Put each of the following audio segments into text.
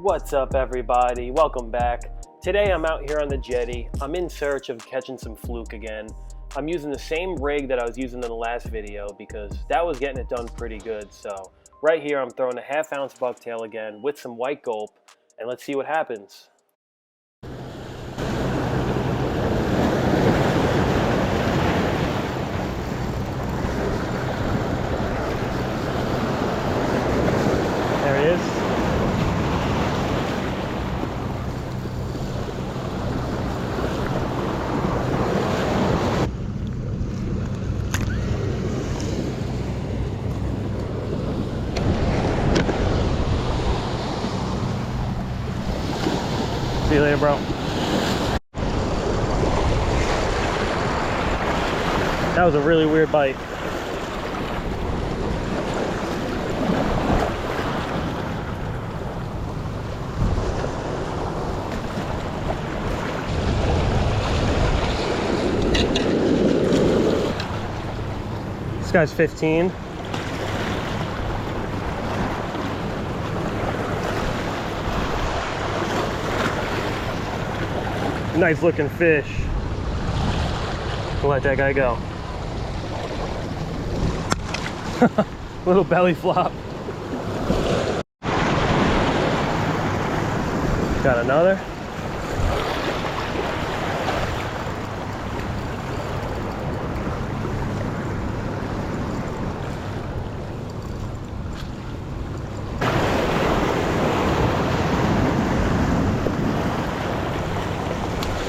What's up, everybody? Welcome back. Today I'm out here on the jetty. I'm in search of catching some fluke again. I'm using the same rig that I was using in the last video because that was getting it done pretty good. So right here I'm throwing a 1/2 ounce bucktail again with some white gulp, and let's see what happens. There he is. See you later, bro. That was a really weird bite. This guy's 15. Nice looking fish. We'll let that guy go. Little belly flop. Got another.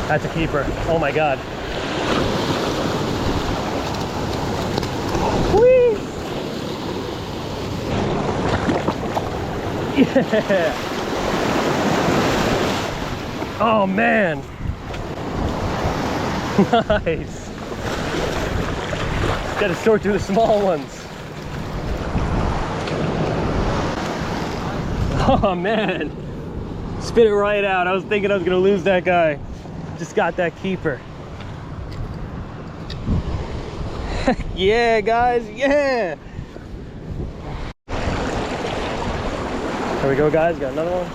That's a keeper. Oh my God. Whee! Yeah. Oh man. Nice. Got to sort through the small ones. Oh man. Spit it right out. I was thinking I was gonna lose that guy. Just got that keeper. Yeah, guys, yeah. There we go, guys. Got another one.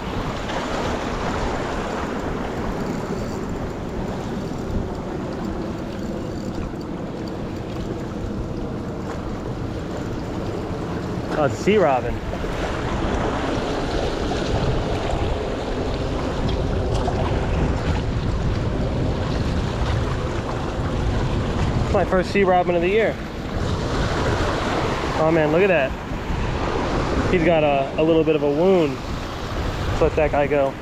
Oh, it's a sea robin. My first sea robin of the year. Oh man, look at that. He's got a little bit of a wound. Let's let that guy go.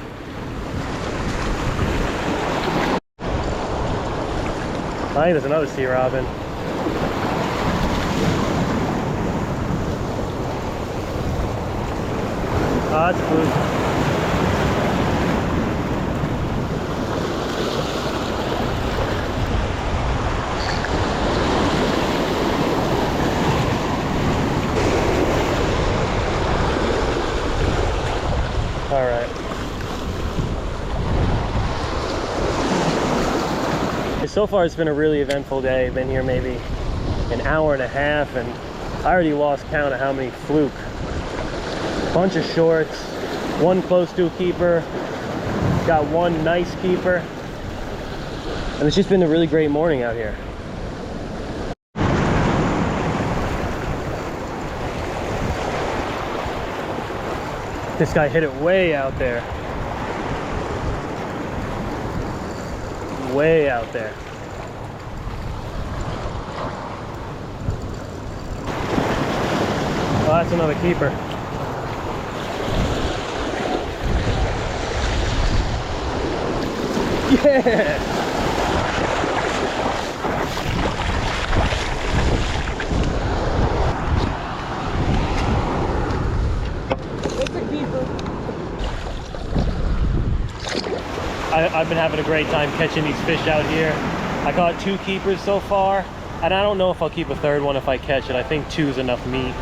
I think there's another sea robin. Ah, it's a fluke. All right. So far it's been a really eventful day. I've been here maybe an hour and a half and I already lost count of how many fluke. Bunch of shorts, one close to a keeper, got one nice keeper. And it's just been a really great morning out here. This guy hit it way out there. Way out there. Oh, that's another keeper. Yeah! I've been having a great time catching these fish out here. I caught 2 keepers so far, and I don't know if I'll keep a third one if I catch it. I think 2 is enough meat.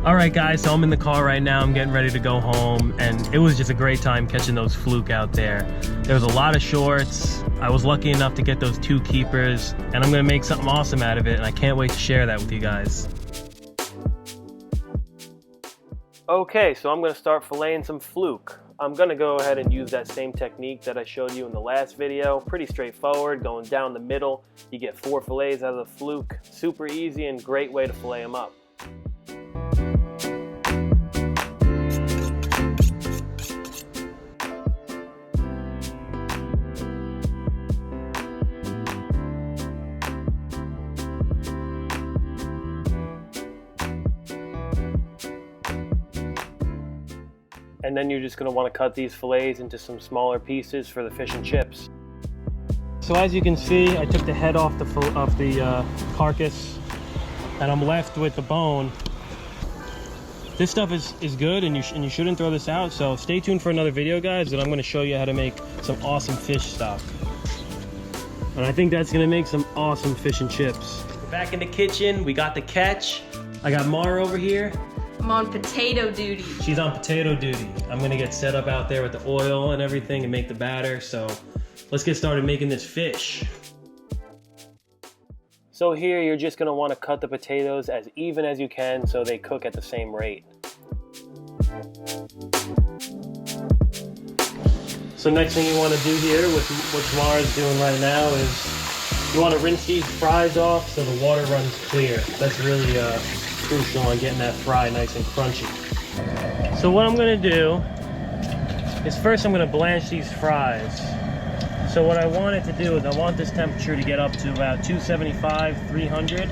All right, guys, so I'm in the car right now. I'm getting ready to go home, and it was just a great time catching those fluke out there. There was a lot of shorts. I was lucky enough to get those 2 keepers, and I'm gonna make something awesome out of it, and I can't wait to share that with you guys. Okay, so I'm going to start filleting some Fluke. I'm going to go ahead and use that same technique that I showed you in the last video. Pretty straightforward, going down the middle. You get 4 fillets out of the Fluke. Super easy and great way to fillet them up. And then you're just going to want to cut these fillets into some smaller pieces for the fish and chips. So as you can see, I took the head off the carcass, and I'm left with the bone. This stuff is good, and you shouldn't throw this out. So stay tuned for another video, guys, and I'm going to show you how to make some awesome fish stock. And I think that's going to make some awesome fish and chips. We're back in the kitchen. We got the catch. I got Mara over here. I'm on potato duty. She's on potato duty. I'm gonna get set up out there with the oil and everything and make the batter. So let's get started making this fish. So here you're just gonna wanna cut the potatoes as even as you can so they cook at the same rate. So next thing you wanna do here, with what Mara's doing right now, is you wanna rinse these fries off so the water runs clear. That's really crucial on getting that fry nice and crunchy. So what I'm gonna do is first I'm gonna blanch these fries. So what I want it to do is I want this temperature to get up to about 275, 300.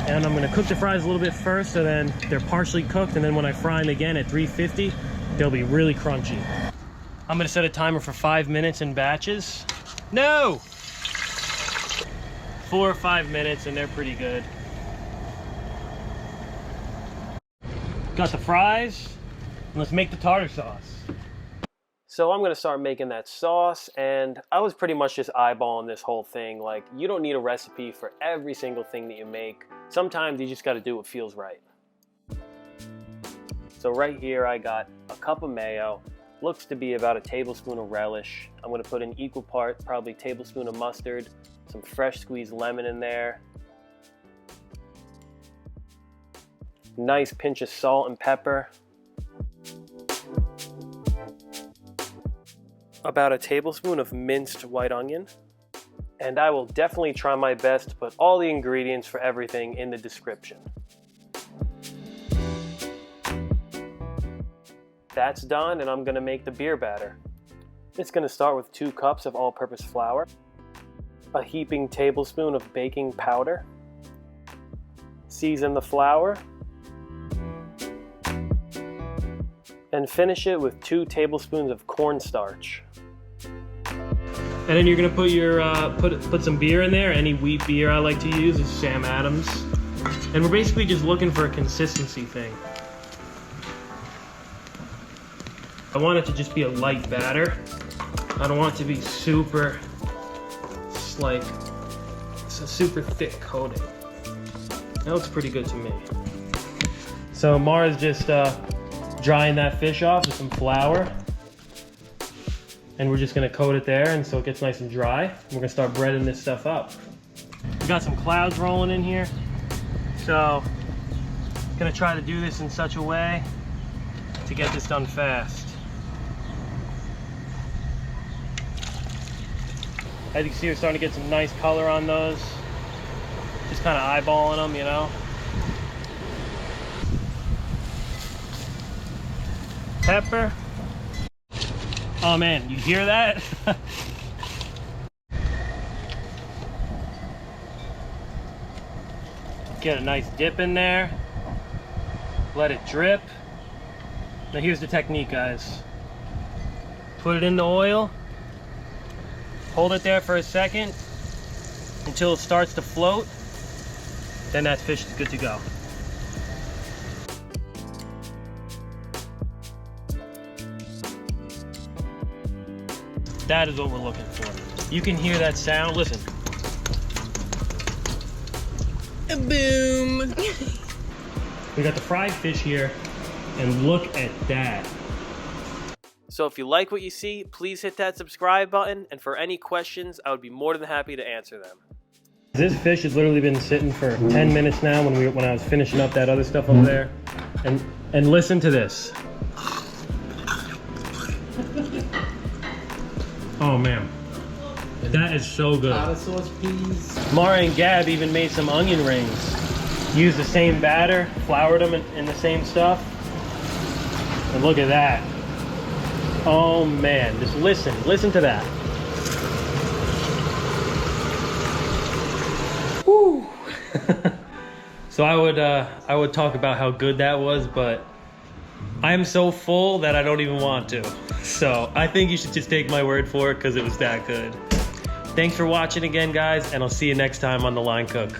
And I'm gonna cook the fries a little bit first so then they're partially cooked, and then when I fry them again at 350, they'll be really crunchy. I'm gonna set a timer for 5 minutes in batches. No! 4 or 5 minutes and they're pretty good. Got the fries, and let's make the tartar sauce. So I'm gonna start making that sauce, and I was pretty much just eyeballing this whole thing. Like, you don't need a recipe for every single thing that you make. Sometimes you just gotta do what feels right. So right here I got a cup of mayo, looks to be about a tablespoon of relish. I'm gonna put an equal part, probably tablespoon of mustard, some fresh squeezed lemon in there. Nice pinch of salt and pepper. About a tablespoon of minced white onion. And I will definitely try my best to put all the ingredients for everything in the description. That's done, and I'm gonna make the beer batter. It's gonna start with 2 cups of all-purpose flour, a heaping tablespoon of baking powder, season the flour, and finish it with 2 tablespoons of corn starch. And then you're gonna put your put some beer in there. Any wheat beer I like to use is Sam Adams. And we're basically just looking for a consistency thing. I want it to just be a light batter. I don't want it to be super, like, it's a super thick coating. That looks pretty good to me. So Mara's just drying that fish off with some flour, and we're just gonna coat it there, and so it gets nice and dry. We're gonna start breading this stuff up. We got some clouds rolling in here, so gonna try to do this in such a way to get this done fast. As you can see, we're starting to get some nice color on those. Just kind of eyeballing them, you know. Pepper. Oh man, you hear that? Get a nice dip in there. Let it drip. Now here's the technique, guys. Put it in the oil. Hold it there for a second until it starts to float. Then that fish is good to go. That is what we're looking for. You can hear that sound. Listen. Boom. We got the fried fish here, and look at that. So if you like what you see, please hit that subscribe button, and for any questions, I would be more than happy to answer them. This fish has literally been sitting for 10 minutes now when I was finishing up that other stuff over there. And And listen to this. Oh man, that is so good. Tartar sauce, please. Mara and Gab even made some onion rings. Used the same batter, floured them in the same stuff. And look at that. Oh man, just listen to that. Woo. So I would talk about how good that was, but I'm so full that I don't even want to. So I think you should just take my word for it because it was that good. Thanks for watching again, guys, and I'll see you next time on The Line Cook.